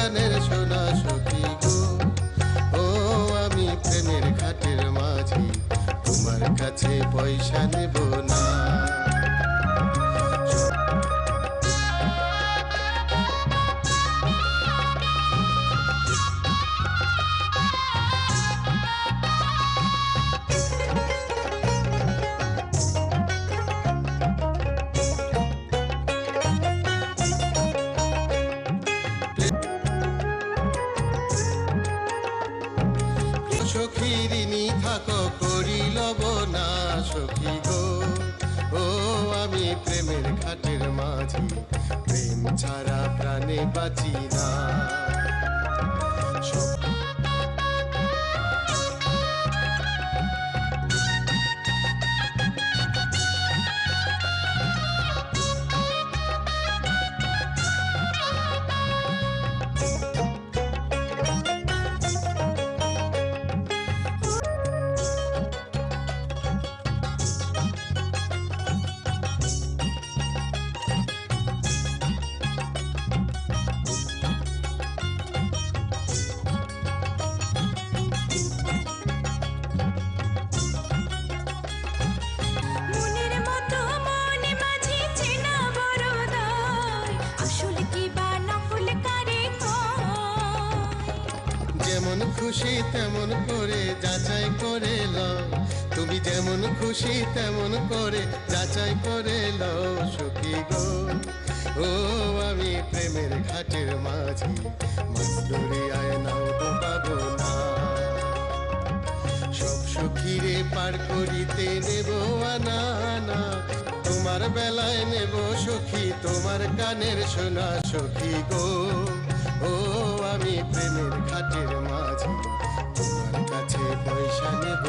কানের সোনা সখী গো। ও আমি প্রেমের ঘাটের মাঝি, তোমার কাছে পয়সা নেব না। সখী ঋণী থাকো করিল না সখী গো। ও আমি প্রেমের ঘাটের মাঝি, প্রেম ছাড়া প্রাণে বাঁচি না। যেমন খুশি তেমন করে যাচাই করে লও, তুমি যেমন খুশি তেমন করে যাচাই করে লও সখী গো। ও আমি প্রেমের ঘাটের মাঝি, মাছ দরিয়ায় নাও ডুবাবো না। সব সখীরে পার করিতে নেব আনা আনা, তোমার বেলায় নেব সখী তোমার কানের সোনা সখী গো। ও আমি প্রেমের ঘাটের মাঝি, তোমার কাছে পয়সা নেব